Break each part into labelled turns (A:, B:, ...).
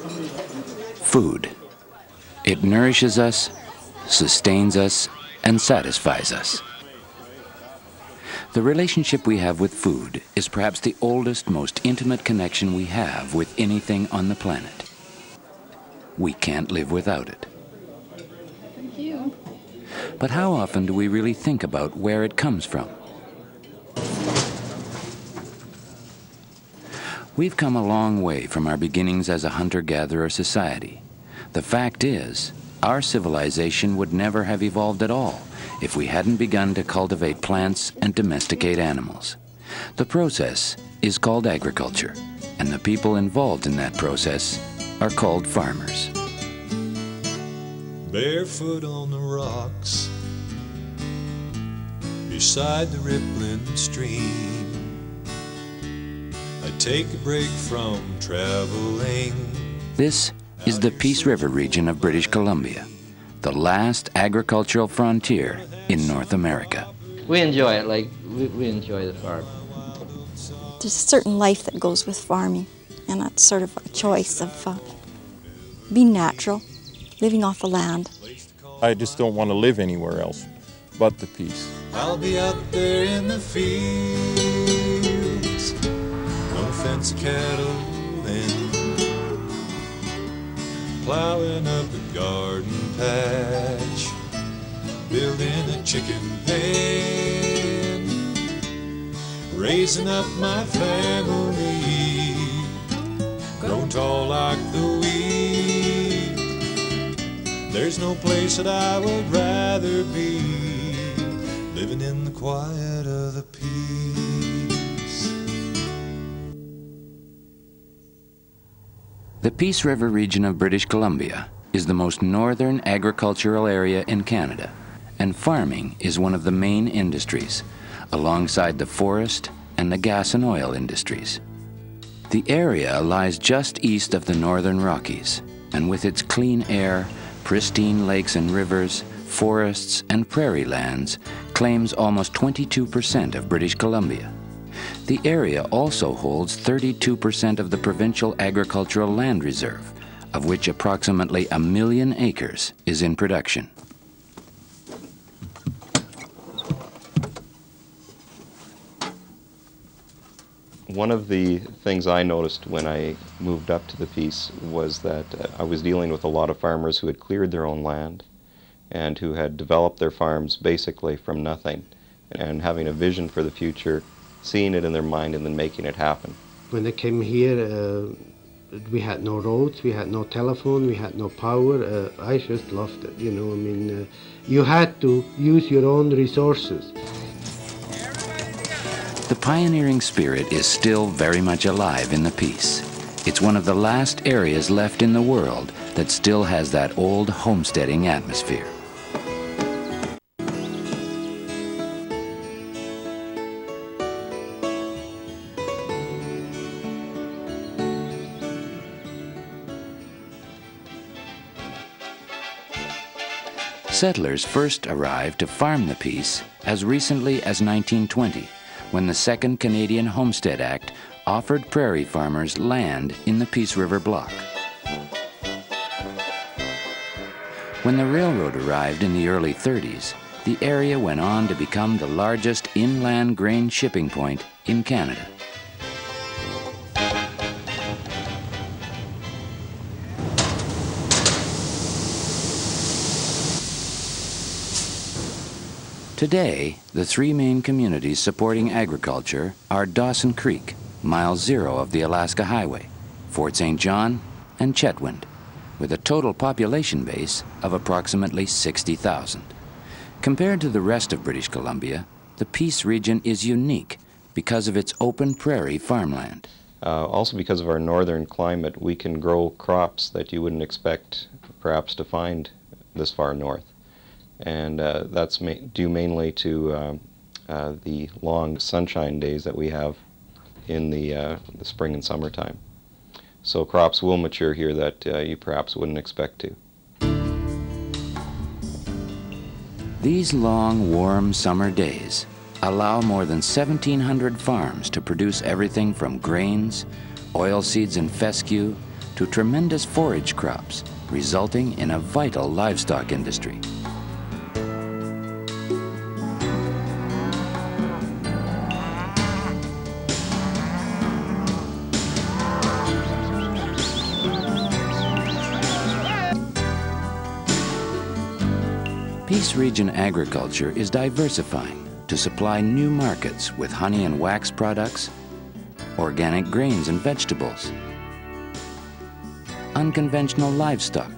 A: Food. It nourishes us, sustains us, and satisfies us. The relationship we have with food is perhaps the oldest, most intimate connection we have with anything on the planet. We can't live without it.
B: Thank you.
A: But how often do we really think about where it comes from? We've come a long way from our beginnings as a hunter-gatherer society. The fact is, our civilization would never have evolved at all if we hadn't begun to cultivate plants and domesticate animals. The process is called agriculture, and the people involved in that process are called farmers.
C: Barefoot on the rocks, beside the rippling stream, I take a break from traveling.
A: This is the Peace River region of British Columbia, the last agricultural frontier in North America.
D: We enjoy it, like we enjoy the farm.
E: There's a certain life that goes with farming, and that's sort of a choice of being natural, living off the land.
F: I just don't want to live anywhere else but the Peace.
C: I'll be out there in the fields, no fence cattle in, plowing up a garden patch, building a chicken pen, raising up my family, grown tall like the wheat. There's no place that I would rather be, living in the quiet of the peace.
A: The Peace River region of British Columbia is the most northern agricultural area in Canada, and farming is one of the main industries, alongside the forest and the gas and oil industries. The area lies just east of the Northern Rockies, and with its clean air, pristine lakes and rivers, forests and prairie lands, claims almost 22% of British Columbia. The area also holds 32% of the provincial agricultural land reserve, of which approximately 1 million acres is in production.
G: One of the things I noticed when I moved up to the Peace was that I was dealing with a lot of farmers who had cleared their own land and who had developed their farms basically from nothing, and having a vision for the future, seeing it in their mind and then making it happen.
H: When I came here, we had no roads, we had no telephone, we had no power. I just loved it, you know. I mean, you had to use your own resources.
A: The pioneering spirit is still very much alive in the Peace. It's one of the last areas left in the world that still has that old homesteading atmosphere. Settlers first arrived to farm the Peace as recently as 1920, when the Second Canadian Homestead Act offered prairie farmers land in the Peace River block. When the railroad arrived in the early 30s, the area went on to become the largest inland grain shipping point in Canada. Today, the three main communities supporting agriculture are Dawson Creek, mile 0 of the Alaska Highway, Fort St. John, and Chetwynd, with a total population base of approximately 60,000. Compared to the rest of British Columbia, the Peace region is unique because of its open prairie farmland.
G: Also because of our northern climate, we can grow crops that you wouldn't expect perhaps to find this far north. And that's due mainly to the long sunshine days that we have in the spring and summertime. So crops will mature here that you perhaps wouldn't expect to.
A: These long, warm summer days allow more than 1,700 farms to produce everything from grains, oilseeds and fescue, to tremendous forage crops, resulting in a vital livestock industry. Peace Region agriculture is diversifying to supply new markets with honey and wax products, organic grains and vegetables, unconventional livestock,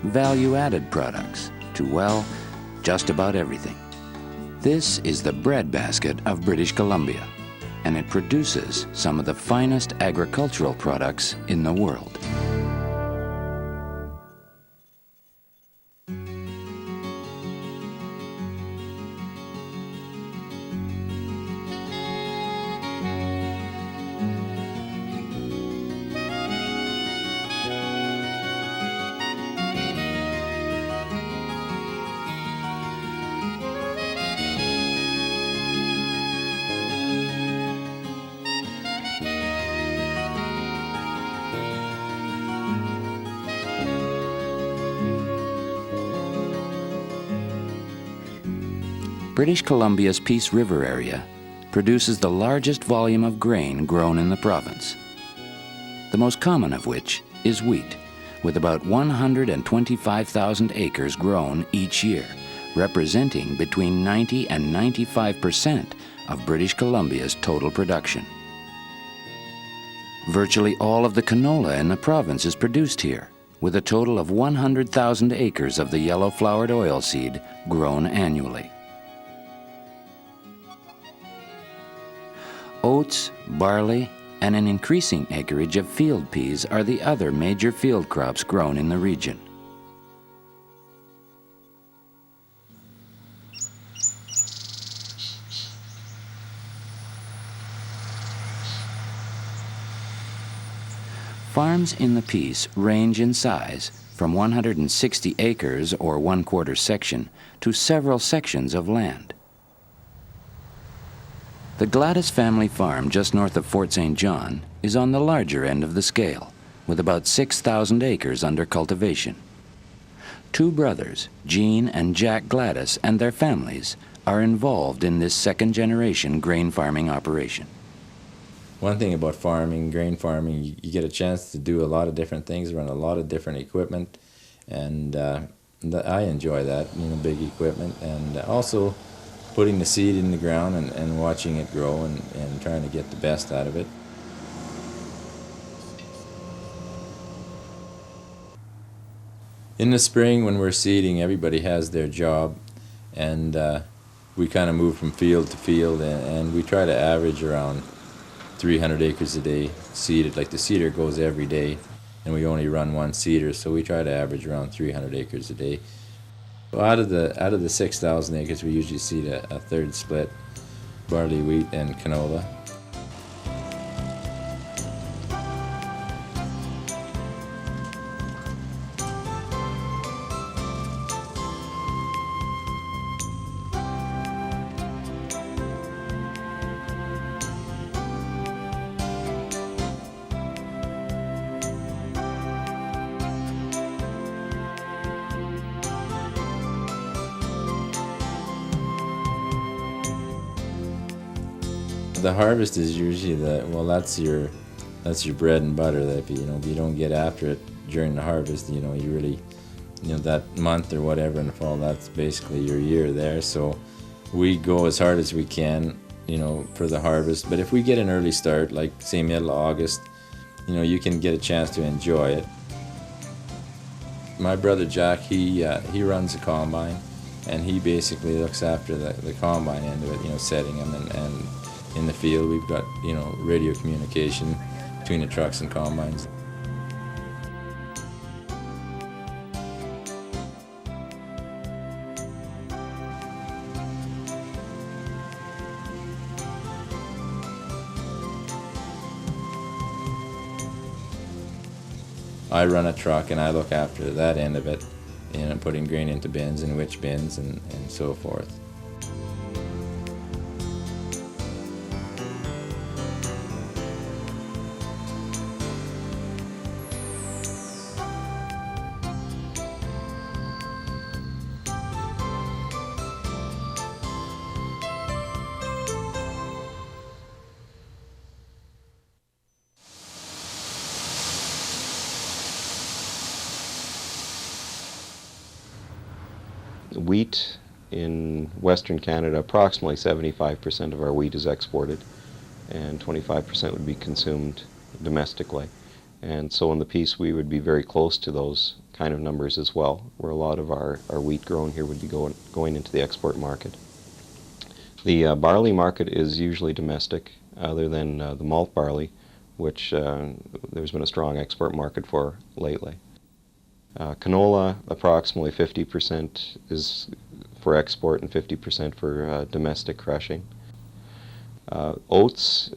A: value-added products to, well, just about everything. This is the breadbasket of British Columbia, and it produces some of the finest agricultural products in the world. British Columbia's Peace River area produces the largest volume of grain grown in the province, the most common of which is wheat, with about 125,000 acres grown each year, representing between 90 and 95% of British Columbia's total production. Virtually all of the canola in the province is produced here, with a total of 100,000 acres of the yellow-flowered oilseed grown annually. Oats, barley, and an increasing acreage of field peas are the other major field crops grown in the region. Farms in the Peace range in size from 160 acres or 1/4 section to several sections of land. The Gladys family farm just north of Fort St. John is on the larger end of the scale, with about 6,000 acres under cultivation. Two brothers, Gene and Jack Gladys, and their families are involved in this second-generation grain farming operation.
I: One thing about farming, grain farming, you get a chance to do a lot of different things, run a lot of different equipment, and I enjoy that, big equipment, and also putting the seed in the ground and watching it grow and trying to get the best out of it. In the spring when we're seeding, everybody has their job, and we kind of move from field to field, and we try to average around 300 acres a day seeded. Like the seeder goes every day, and we only run one seeder, so we try to average around 300 acres a day. Well, out of the 6,000 acres, we usually seed a third split, barley, wheat, and canola. The harvest is usually that's your bread and butter. That if you don't get after it during the harvest, you really, that month or whatever in the fall, that's basically your year there. So we go as hard as we can, for the harvest. But if we get an early start, like say middle of August, you can get a chance to enjoy it. My brother Jack, he runs a combine, and he basically looks after the combine end of it, setting them and in the field we've got, radio communication between the trucks and combines. I run a truck and I look after that end of it, putting grain into bins and which bins and so forth.
G: Wheat in Western Canada, approximately 75% of our wheat is exported, and 25% would be consumed domestically. And so in the piece we would be very close to those kind of numbers as well, where a lot of our wheat grown here would be going into the export market. The barley market is usually domestic, other than the malt barley, which there's been a strong export market for lately. Canola, approximately 50% is for export and 50% for domestic crushing. Oats,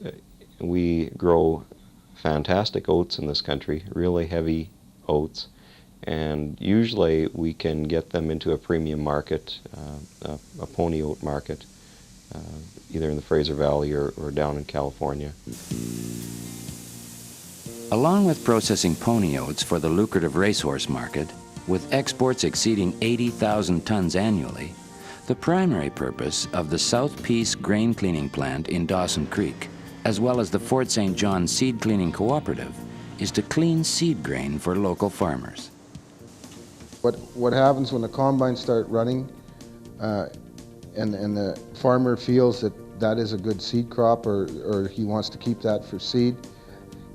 G: we grow fantastic oats in this country, really heavy oats, and usually we can get them into a premium market, a pony oat market, either in the Fraser Valley or down in California.
A: Along with processing pony oats for the lucrative racehorse market, with exports exceeding 80,000 tons annually, the primary purpose of the South Peace grain cleaning plant in Dawson Creek, as well as the Fort St. John Seed Cleaning Cooperative, is to clean seed grain for local farmers.
J: What happens when the combines start running and the farmer feels that is a good seed crop, or he wants to keep that for seed,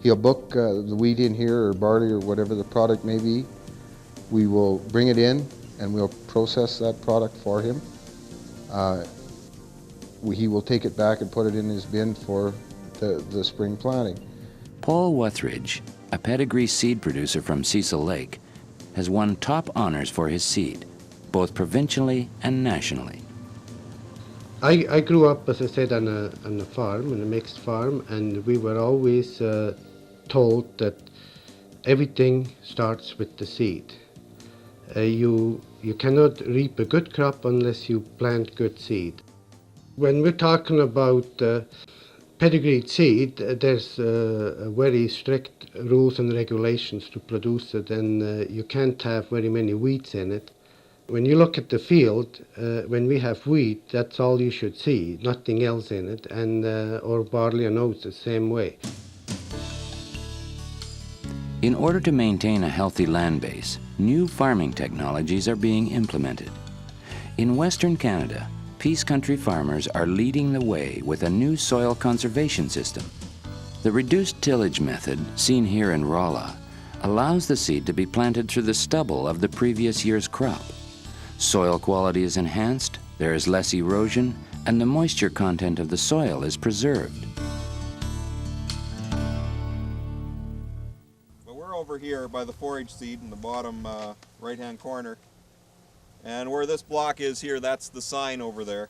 J: he'll book the wheat in here, or barley, or whatever the product may be. We will bring it in and we'll process that product for him. He will take it back and put it in his bin for the spring planting.
A: Paul Wuthridge, a pedigree seed producer from Cecil Lake, has won top honors for his seed, both provincially and nationally.
H: I grew up, as I said, on a farm, on a mixed farm, and we were always told that everything starts with the seed. You cannot reap a good crop unless you plant good seed. When we're talking about pedigreed seed, there's very strict rules and regulations to produce it, and you can't have very many weeds in it. When you look at the field, when we have wheat, that's all you should see, nothing else in it, and or barley and oats the same way.
A: In order to maintain a healthy land base, new farming technologies are being implemented. In Western Canada, Peace Country farmers are leading the way with a new soil conservation system. The reduced tillage method, seen here in Rolla, allows the seed to be planted through the stubble of the previous year's crop. Soil quality is enhanced, there is less erosion, and the moisture content of the soil is preserved.
F: Well, we're over here by the forage seed in the bottom right-hand corner. And where this block is here, that's the sign over there.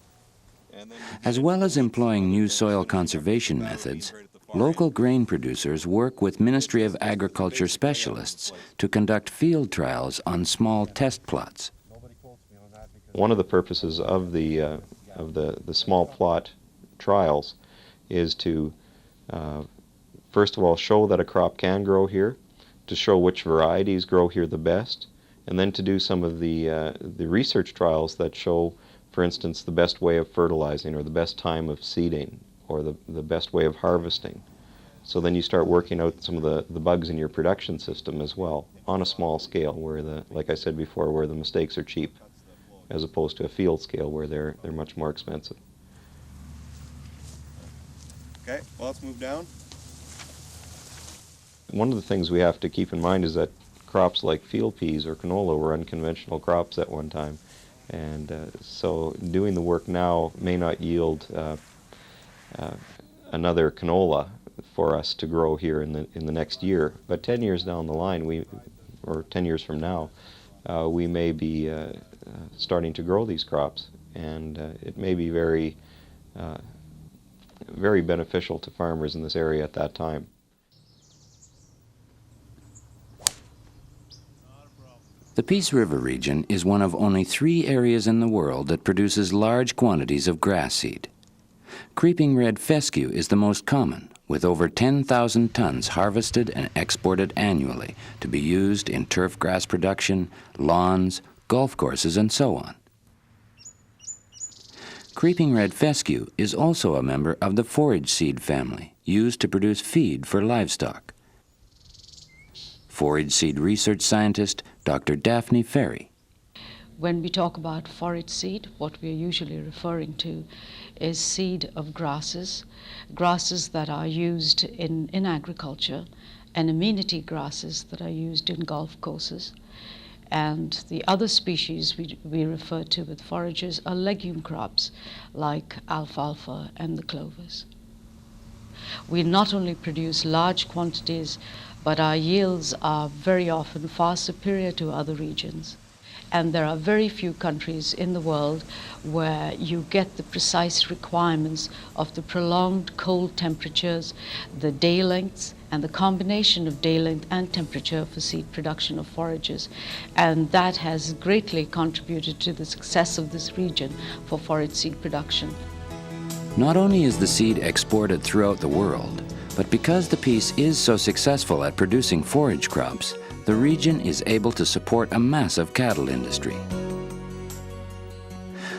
F: And then
A: As well as employing new soil conservation methods, local grain producers work with Ministry of Agriculture specialists to conduct field trials on small test plots.
G: One of the purposes of the small plot trials is to first of all show that a crop can grow here, to show which varieties grow here the best, and then to do some of the research trials that show, for instance, the best way of fertilizing, or the best time of seeding, or the best way of harvesting. So then you start working out some of the bugs in your production system as well, on a small scale, where like I said before, where the mistakes are cheap, as opposed to a field scale where they're much more expensive.
F: okay, well, let's move down.
G: One of the things we have to keep in mind is that crops like field peas or canola were unconventional crops at one time, and so doing the work now may not yield another canola for us to grow here in the next year, but 10 years down the line, or 10 years from now, we may be starting to grow these crops, and it may be very very beneficial to farmers in this area at that time.
A: The Peace River region is one of only 3 areas in the world that produces large quantities of grass seed. Creeping red fescue is the most common, with over 10,000 tons harvested and exported annually to be used in turf grass production, lawns, golf courses, and so on. Creeping red fescue is also a member of the forage seed family, used to produce feed for livestock. Forage seed research scientist Dr. Daphne Ferry.
K: When we talk about forage seed, what we're usually referring to is seed of grasses that are used in agriculture, and amenity grasses that are used in golf courses. And the other species we refer to with foragers are legume crops like alfalfa and the clovers. We not only produce large quantities, but our yields are very often far superior to other regions. And there are very few countries in the world where you get the precise requirements of the prolonged cold temperatures, the day lengths, and the combination of day length and temperature for seed production of forages. And that has greatly contributed to the success of this region for forage seed production.
A: Not only is the seed exported throughout the world, but because the Peace is so successful at producing forage crops, the region is able to support a massive cattle industry.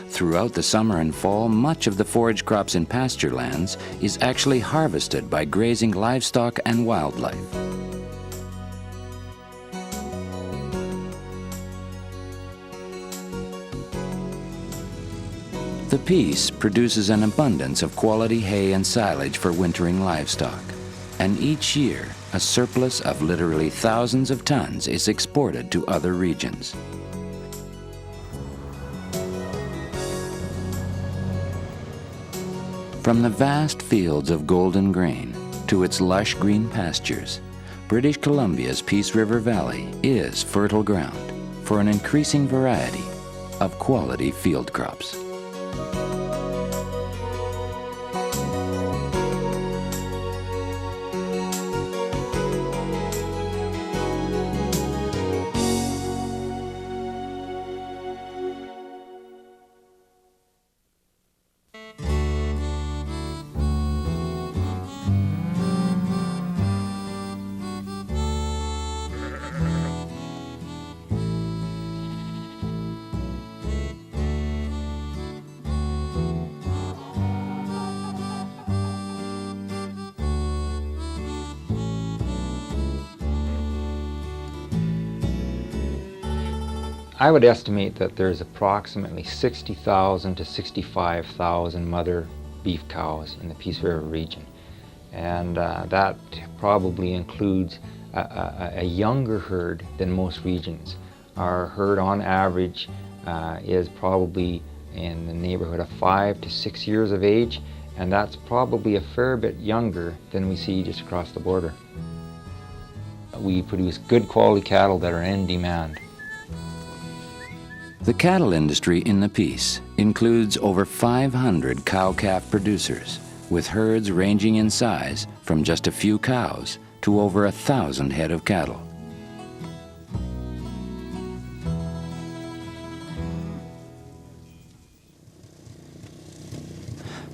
A: Throughout the summer and fall, much of the forage crops in pasture lands is actually harvested by grazing livestock and wildlife. The Peace produces an abundance of quality hay and silage for wintering livestock, and each year a surplus of literally thousands of tons is exported to other regions. From the vast fields of golden grain to its lush green pastures, British Columbia's Peace River Valley is fertile ground for an increasing variety of quality field crops.
L: I would estimate that there's approximately 60,000 to 65,000 mother beef cows in the Peace River region. And that probably includes a younger herd than most regions. Our herd on average is probably in the neighborhood of 5 to 6 years of age, and that's probably a fair bit younger than we see just across the border. We produce good quality cattle that are in demand.
A: The cattle industry in the Peace includes over 500 cow-calf producers, with herds ranging in size from just a few cows to over 1,000 head of cattle.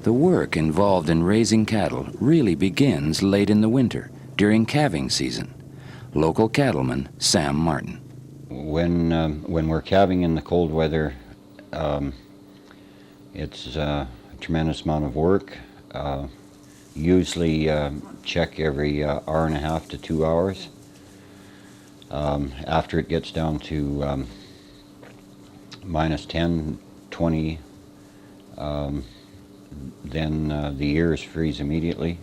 A: The work involved in raising cattle really begins late in the winter, during calving season. Local cattleman Sam Martin.
M: When we're calving in the cold weather, it's a tremendous amount of work. Usually check every hour and a half to 2 hours. After it gets down to minus 10, 20, then the ears freeze immediately.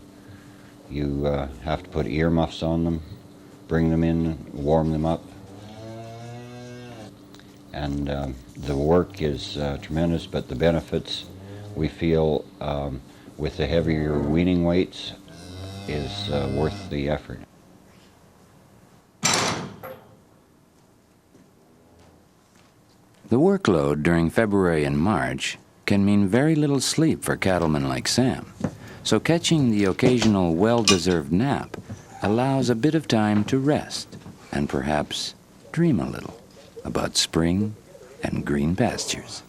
M: You have to put earmuffs on them, bring them in, warm them up. And the work is tremendous, but the benefits we feel with the heavier weaning weights is worth the effort.
A: The workload during February and March can mean very little sleep for cattlemen like Sam, so catching the occasional well-deserved nap allows a bit of time to rest and perhaps dream a little about spring and green pastures.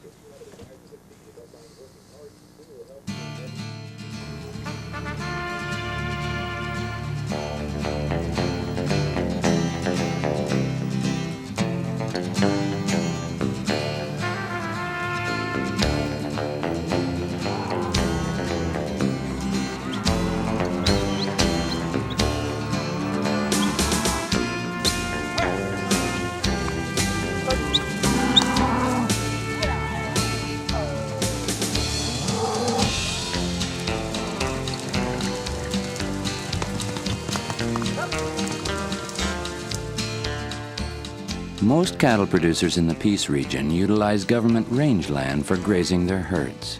A: Most cattle producers in the Peace region utilize government rangeland for grazing their herds.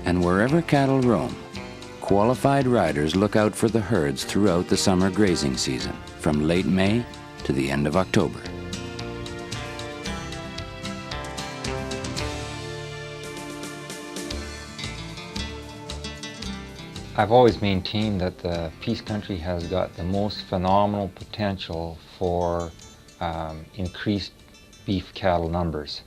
A: And wherever cattle roam, qualified riders look out for the herds throughout the summer grazing season, from late May to the end of October.
L: I've always maintained that the Peace Country has got the most phenomenal potential for increased beef cattle numbers.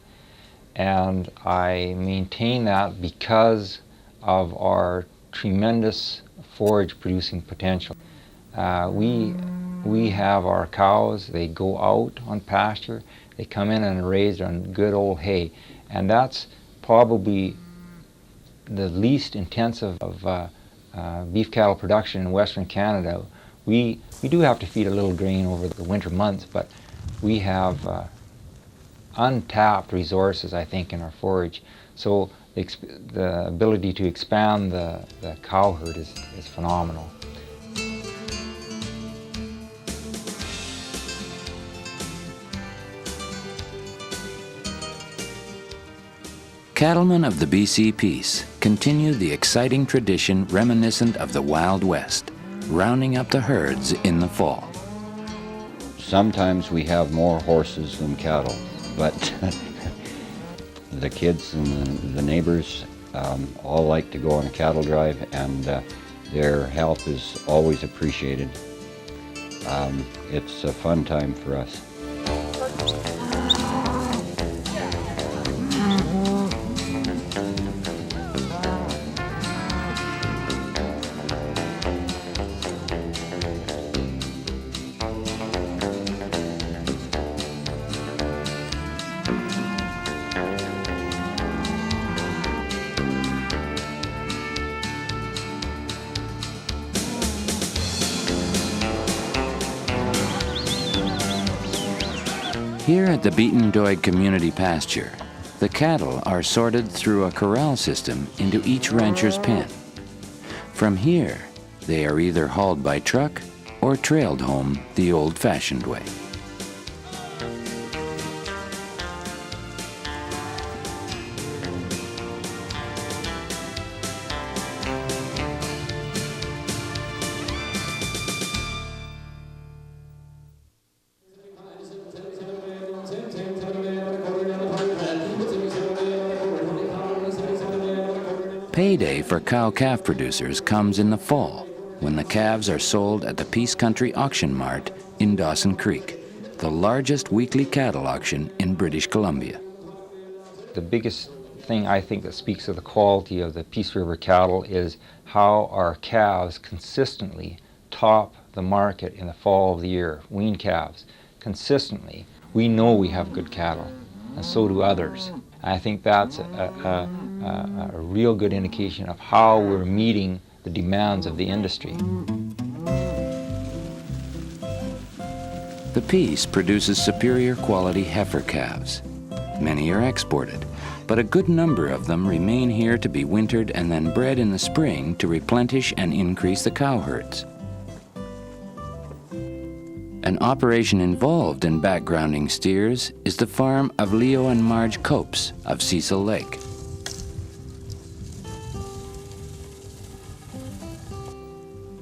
L: And I maintain that because of our tremendous forage producing potential. We have our cows, they go out on pasture, they come in and raise on good old hay. And that's probably the least intensive of beef cattle production in Western Canada. We do have to feed a little grain over the winter months, but we have untapped resources, I think, in our forage. So the ability to expand the cow herd is phenomenal.
A: Cattlemen of the BC Peace continue the exciting tradition reminiscent of the Wild West, rounding up the herds in the fall.
M: Sometimes we have more horses than cattle, but the kids and the neighbors all like to go on a cattle drive, and their help is always appreciated. It's a fun time for us.
A: Here at the Beaton Doig Community Pasture, the cattle are sorted through a corral system into each rancher's pen. From here, they are either hauled by truck or trailed home the old-fashioned way. Payday for cow-calf producers comes in the fall, when the calves are sold at the Peace Country Auction Mart in Dawson Creek, the largest weekly cattle auction in British Columbia.
L: The biggest thing I think that speaks of the quality of the Peace River cattle is how our calves consistently top the market in the fall of the year, wean calves, consistently. We know we have good cattle, and so do others. I think that's a real good indication of how we're meeting the demands of the industry.
A: The Peace produces superior quality heifer calves. Many are exported, but a good number of them remain here to be wintered and then bred in the spring to replenish and increase the cow herds. An operation involved in backgrounding steers is the farm of Leo and Marge Copes of Cecil Lake.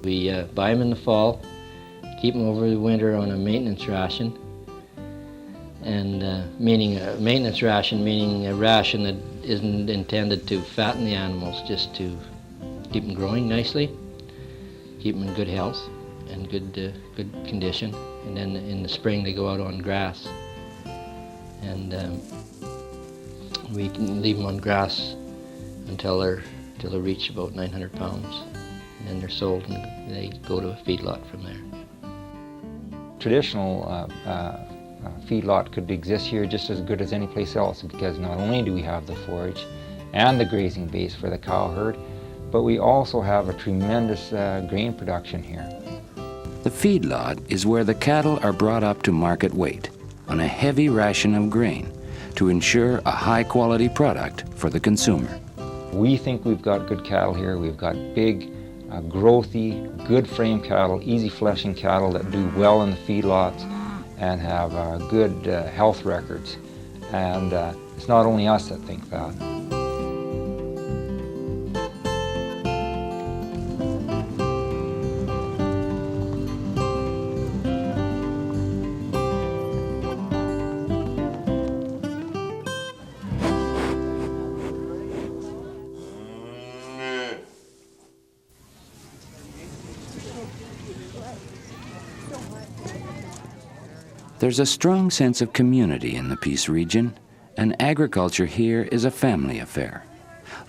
D: We buy them in the fall, keep them over the winter on a maintenance ration, and meaning a maintenance ration, meaning a ration that isn't intended to fatten the animals, just to keep them growing nicely, keep them in good health and good condition. And then in the spring they go out on grass, and we can leave them on grass until they reach about 900 pounds, and then they're sold and they go to a feedlot from there.
L: Traditional feedlot could exist here just as good as any place else, because not only do we have the forage and the grazing base for the cow herd, but we also have a tremendous grain production here.
A: The feedlot is where the cattle are brought up to market weight on a heavy ration of grain to ensure a high-quality product for the consumer.
L: We think we've got good cattle here. We've got big growthy, good frame cattle, easy fleshing cattle that do well in the feedlots and have good health records. And it's not only us that think that.
A: There's a strong sense of community in the Peace region, and agriculture here is a family affair.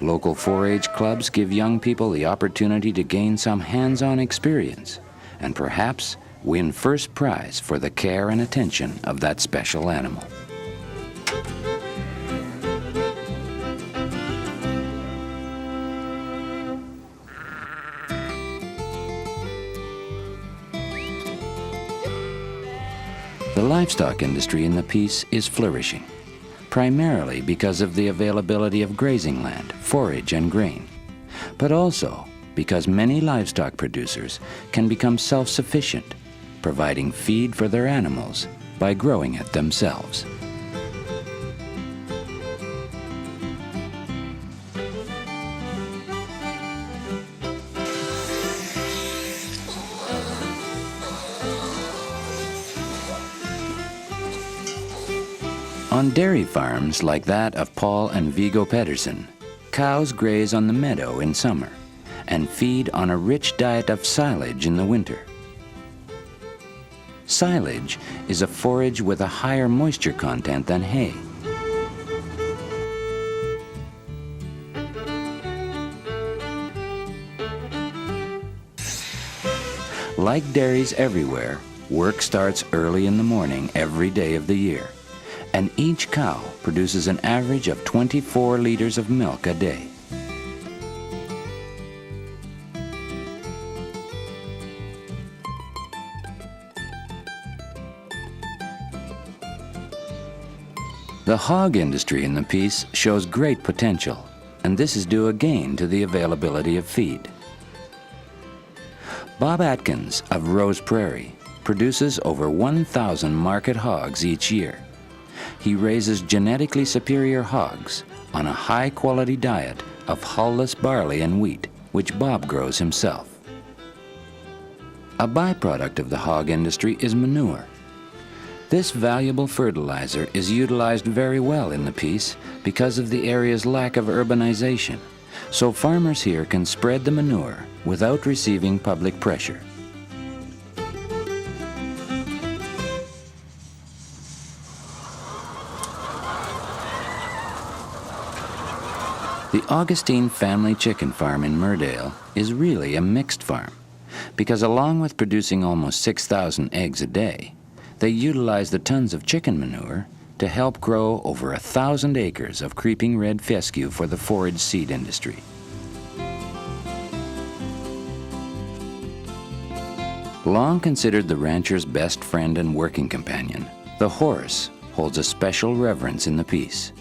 A: Local 4-H clubs give young people the opportunity to gain some hands-on experience and perhaps win first prize for the care and attention of that special animal. The livestock industry in the Peace is flourishing, primarily because of the availability of grazing land, forage, and grain, but also because many livestock producers can become self-sufficient, providing feed for their animals by growing it themselves. On dairy farms like that of Paul and Viggo Pedersen, cows graze on the meadow in summer and feed on a rich diet of silage in the winter. Silage is a forage with a higher moisture content than hay. Like dairies everywhere, work starts early in the morning every day of the year, and each cow produces an average of 24 liters of milk a day. The hog industry in the Peace shows great potential, and this is due again to the availability of feed. Bob Atkins of Rose Prairie produces over 1,000 market hogs each year. He raises genetically superior hogs on a high-quality diet of hull-less barley and wheat, which Bob grows himself. A byproduct of the hog industry is manure. This valuable fertilizer is utilized very well in the Peace because of the area's lack of urbanization, so farmers here can spread the manure without receiving public pressure. The Augustine family chicken farm in Murdale is really a mixed farm because along with producing almost 6,000 eggs a day, they utilize the tons of chicken manure to help grow over 1,000 acres of creeping red fescue for the forage seed industry. Long considered the rancher's best friend and working companion, the horse holds a special reverence in the Peace.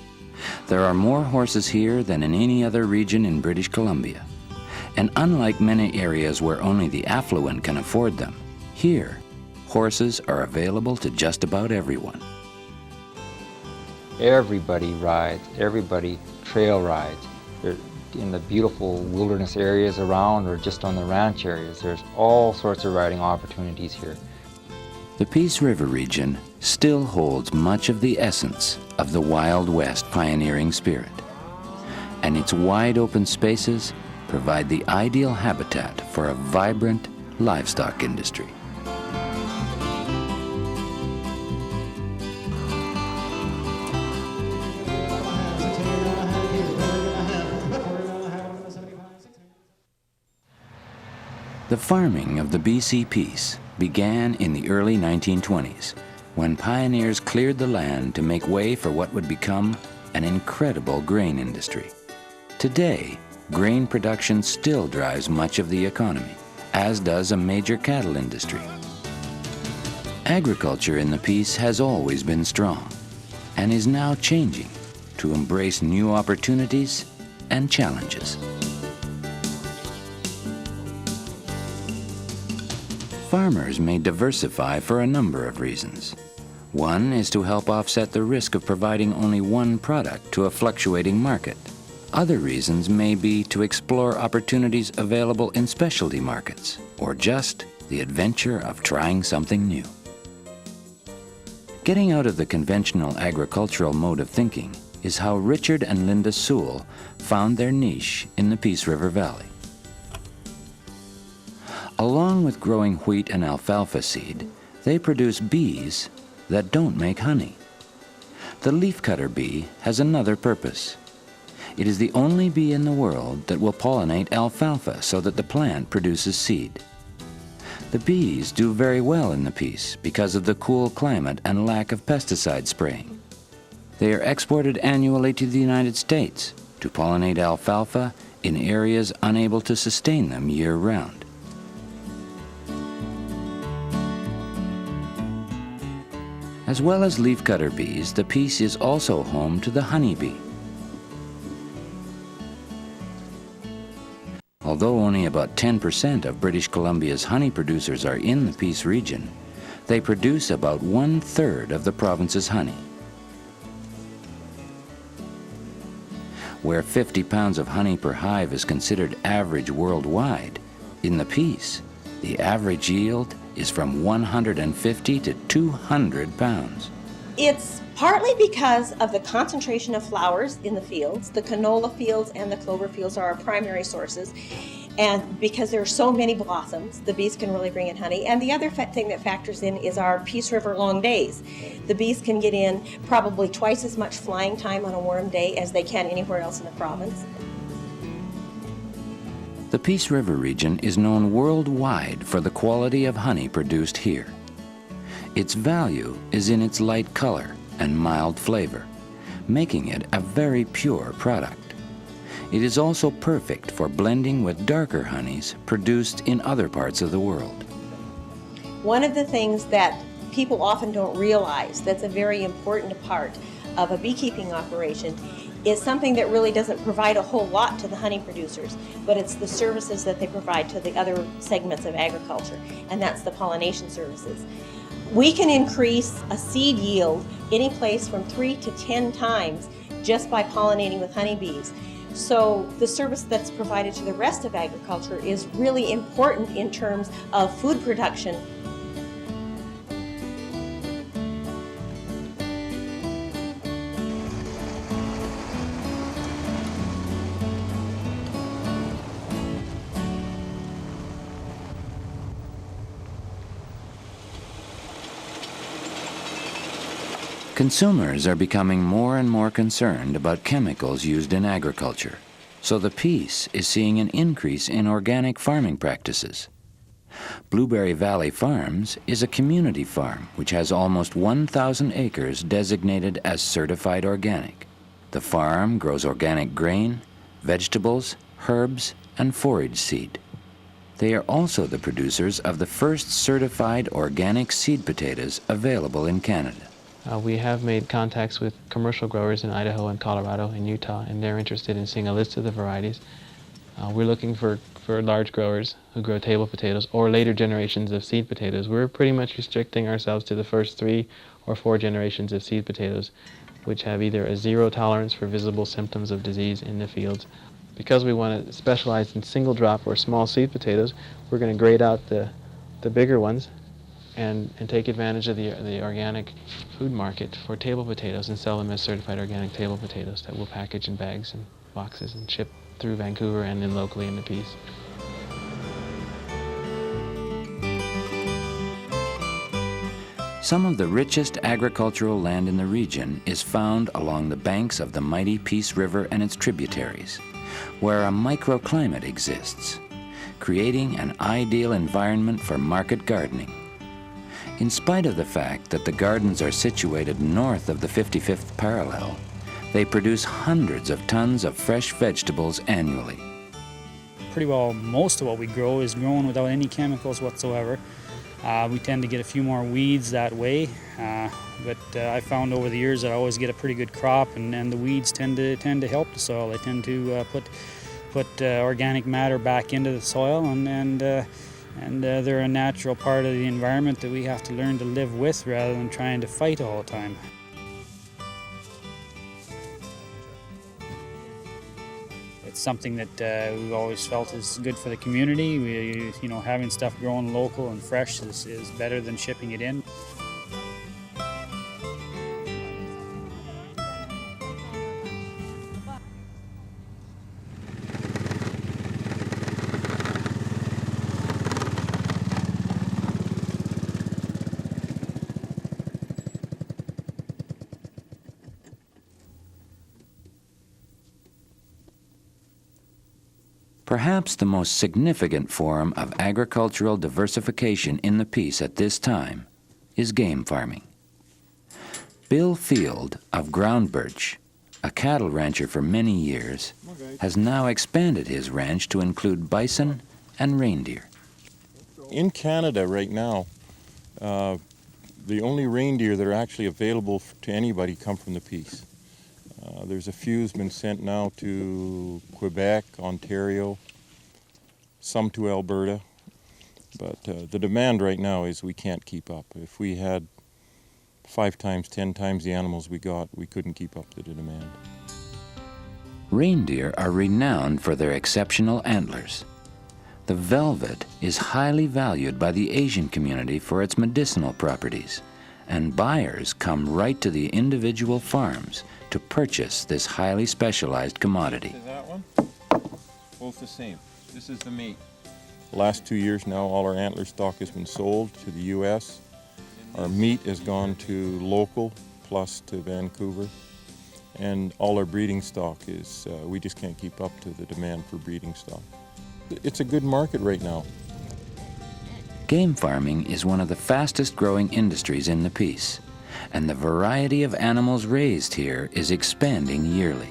A: There are more horses here than in any other region in British Columbia. And unlike many areas where only the affluent can afford them, here, horses are available to just about everyone.
L: Everybody rides, everybody trail rides. They're in the beautiful wilderness areas around or just on the ranch areas. There's all sorts of riding opportunities here.
A: The Peace River region still holds much of the essence of the Wild West pioneering spirit, and its wide open spaces provide the ideal habitat for a vibrant livestock industry. The farming of the BC Peace began in the early 1920s, when pioneers cleared the land to make way for what would become an incredible grain industry. Today, grain production still drives much of the economy, as does a major cattle industry. Agriculture in the Peace has always been strong and is now changing to embrace new opportunities and challenges. Farmers may diversify for a number of reasons. One is to help offset the risk of providing only one product to a fluctuating market. Other reasons may be to explore opportunities available in specialty markets, or just the adventure of trying something new. Getting out of the conventional agricultural mode of thinking is how Richard and Linda Sewell found their niche in the Peace River Valley. Along with growing wheat and alfalfa seed, they produce bees that don't make honey. The leafcutter bee has another purpose. It is the only bee in the world that will pollinate alfalfa so that the plant produces seed. The bees do very well in the Peace because of the cool climate and lack of pesticide spraying. They are exported annually to the United States to pollinate alfalfa in areas unable to sustain them year-round. As well as leafcutter bees, the Peace is also home to the honeybee. Although only about 10% of British Columbia's honey producers are in the Peace region, they produce about 1/3 of the province's honey. Where 50 pounds of honey per hive is considered average worldwide, in the Peace, the average yield is from 150 to 200 pounds.
N: It's partly because of the concentration of flowers in the fields. The canola fields and the clover fields are our primary sources. And because there are so many blossoms, the bees can really bring in honey. And the other thing that factors in is our Peace River long days. The bees can get in probably twice as much flying time on a warm day as they can anywhere else in the province.
A: The Peace River region is known worldwide for the quality of honey produced here. Its value is in its light color and mild flavor, making it a very pure product. It is also perfect for blending with darker honeys produced in other parts of the world.
N: One of the things that people often don't realize that's a very important part of a beekeeping operation is something that really doesn't provide a whole lot to the honey producers, but it's the services that they provide to the other segments of agriculture, and that's the pollination services. We can increase a seed yield any place from 3 to 10 times just by pollinating with honeybees. So the service that's provided to the rest of agriculture is really important in terms of food production.
A: Consumers are becoming more and more concerned about chemicals used in agriculture, so the Peace is seeing an increase in organic farming practices. Blueberry Valley Farms is a community farm which has almost 1,000 acres designated as certified organic. The farm grows organic grain, vegetables, herbs, and forage seed. They are also the producers of the first certified organic seed potatoes available in Canada.
O: We have made contacts with commercial growers in Idaho and Colorado and Utah, and they're interested in seeing a list of the varieties. We're looking for large growers who grow table potatoes or later generations of seed potatoes. We're pretty much restricting ourselves to the first 3 or 4 generations of seed potatoes, which have either a 0 tolerance for visible symptoms of disease in the fields. Because we want to specialize in single drop or small seed potatoes, we're going to grade out the bigger ones and take advantage of the organic food market for table potatoes and sell them as certified organic table potatoes that we'll package in bags and boxes and ship through Vancouver and then locally in the Peace.
A: Some of the richest agricultural land in the region is found along the banks of the mighty Peace River and its tributaries, where a microclimate exists, creating an ideal environment for market gardening. In spite of the fact that the gardens are situated north of the 55th parallel, they produce hundreds of tons of fresh vegetables annually.
P: Pretty well most of what we grow is grown without any chemicals whatsoever. We tend to get a few more weeds that way, but I found over the years that I always get a pretty good crop, and the weeds tend to help the soil. They tend to put organic matter back into the soil, and And they're a natural part of the environment that we have to learn to live with rather than trying to fight all the time. It's something that we've always felt is good for the community. You know, having stuff grown local and fresh is better than shipping it in.
A: Perhaps the most significant form of agricultural diversification in the Peace at this time is game farming. Bill Field of Groundbirch, a cattle rancher for many years, has now expanded his ranch to include bison and reindeer.
Q: In Canada right now, the only reindeer that are actually available to anybody come from the Peace. There's a few who's been sent now to Quebec, Ontario, some to Alberta, but the demand right now is we can't keep up. If we had 5 times, 10 times the animals we got, we couldn't keep up to the demand.
A: Reindeer are renowned for their exceptional antlers. The velvet is highly valued by the Asian community for its medicinal properties, and buyers come right to the individual farms to purchase this highly specialized commodity.
Q: Is that one? Both the same. This is the meat. The last 2 years now, all our antler stock has been sold to the U.S. Our meat has gone to local, plus to Vancouver. And all our breeding stock is, we just can't keep up to the demand for breeding stock. It's a good market right now.
A: Game farming is one of the fastest growing industries in the Peace, and the variety of animals raised here is expanding yearly.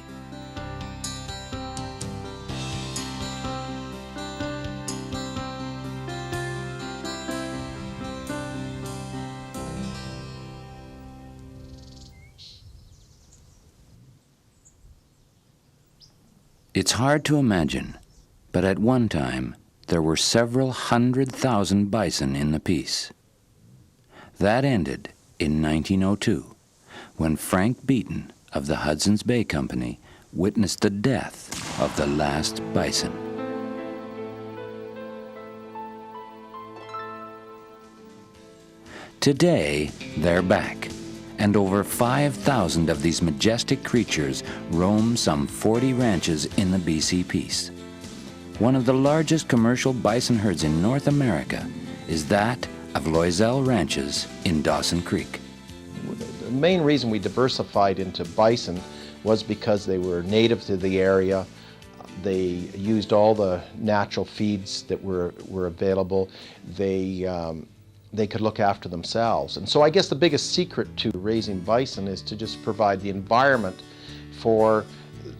A: It's hard to imagine, but at one time, there were several 100,000 bison in the Peace. That ended in 1902, when Frank Beaton of the Hudson's Bay Company witnessed the death of the last bison. Today, they're back, and over 5,000 of these majestic creatures roam some 40 ranches in the BC Peace. One of the largest commercial bison herds in North America is that of Loisel Ranches in Dawson Creek.
R: The main reason we diversified into bison was because they were native to the area. They used all the natural feeds that were available. They could look after themselves. And so I guess the biggest secret to raising bison is to just provide the environment for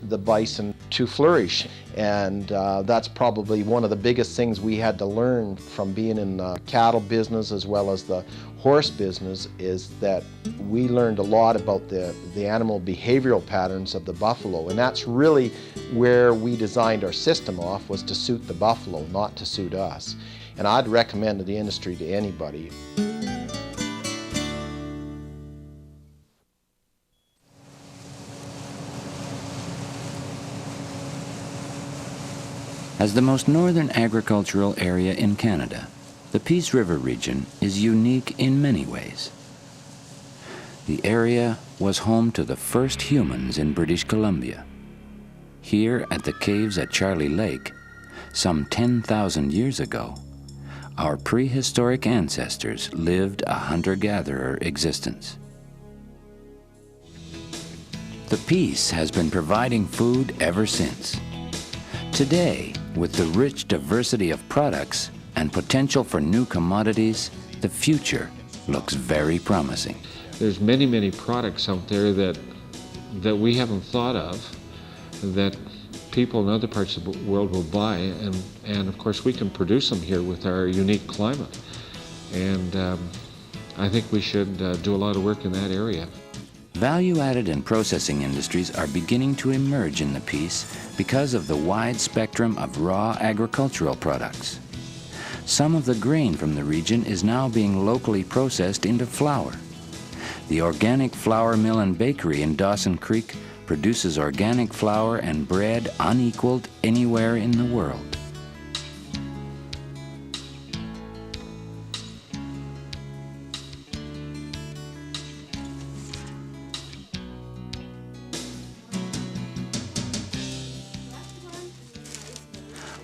R: the bison to flourish. And that's probably one of the biggest things we had to learn from being in the cattle business as well as the horse business, is that we learned a lot about the animal behavioral patterns of the buffalo. And that's really where we designed our system off, was to suit the buffalo, not to suit us. And I'd recommend the industry to anybody.
A: As the most northern agricultural area in Canada, the Peace River region is unique in many ways. The area was home to the first humans in British Columbia. Here at the caves at Charlie Lake, some 10,000 years ago, our prehistoric ancestors lived a hunter-gatherer existence. The Peace has been providing food ever since. Today, with the rich diversity of products and potential for new commodities, the future looks very promising.
S: There's many, many products out there that we haven't thought of, that people in other parts of the world will buy, and of course we can produce them here with our unique climate. And I think we should do a lot of work in that area.
A: Value-added and processing industries are beginning to emerge in the Peace because of the wide spectrum of raw agricultural products. Some of the grain from the region is now being locally processed into flour. The Organic Flour Mill and Bakery in Dawson Creek produces organic flour and bread unequaled anywhere in the world.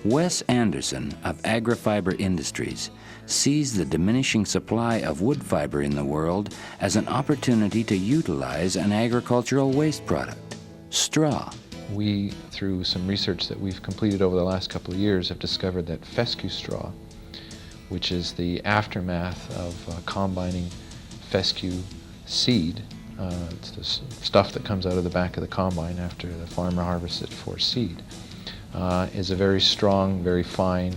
A: Wes Anderson of Agri-Fiber Industries sees the diminishing supply of wood fiber in the world as an opportunity to utilize an agricultural waste product, straw.
T: We, through some research that we've completed over the last couple of years, have discovered that fescue straw, which is the aftermath of combining fescue seed, it's the stuff that comes out of the back of the combine after the farmer harvests it for seed, is a very strong, very fine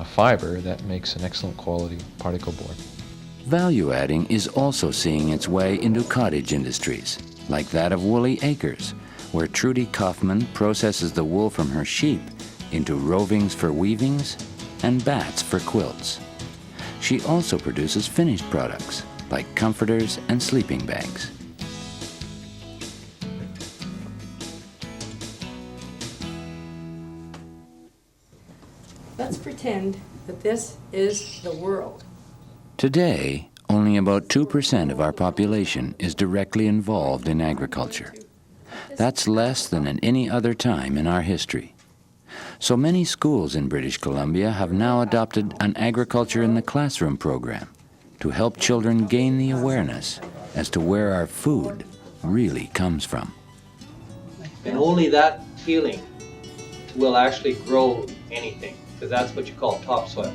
T: fiber that makes an excellent quality particle board.
A: Value adding is also seeing its way into cottage industries, like that of Woolly Acres, where Trudy Kaufman processes the wool from her sheep into rovings for weavings and bats for quilts. She also produces finished products, like comforters and sleeping bags.
U: Let's pretend that this is the world.
A: Today, only about 2% of our population is directly involved in agriculture. That's less than at any other time in our history. So many schools in British Columbia have now adopted an agriculture in the classroom program to help children gain the awareness as to where our food really comes from.
V: And only that feeling will actually grow anything, because that's what you call topsoil.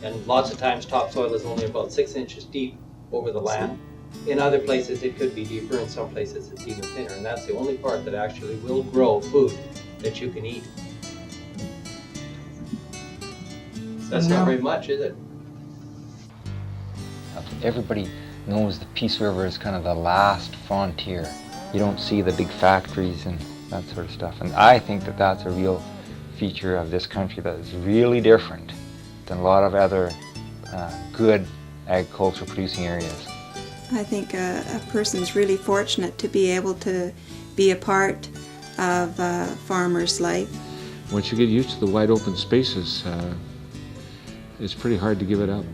V: And lots of times topsoil is only about 6 inches deep over the land. In other places it could be deeper, in some places it's even thinner, and that's the only part that actually will grow food that you can eat. That's not very much, is it?
L: Everybody knows the Peace River is kind of the last frontier. You don't see the big factories and that sort of stuff. And I think that that's a real feature of this country that is really different than a lot of other good agricultural producing areas.
W: I think a person's really fortunate to be able to be a part of a farmer's life.
S: Once you get used to the wide open spaces, it's pretty hard to give it up.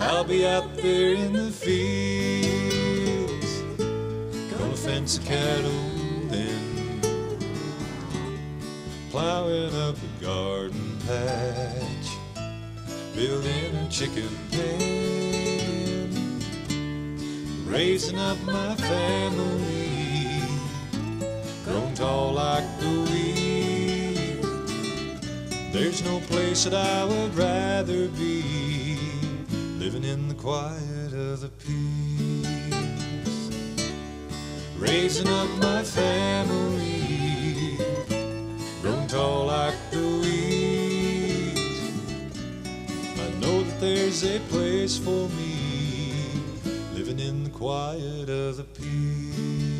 C: I'll be out there in the fields, gonna fence the cattle then, plowing up a garden patch, building a chicken pen, raising up my family, grown tall like the wheat. There's no place that I would rather be, living in the quiet of the peace, raising up my family, grown tall like the wheat. I know that there's a place for me, living in the quiet of the peace.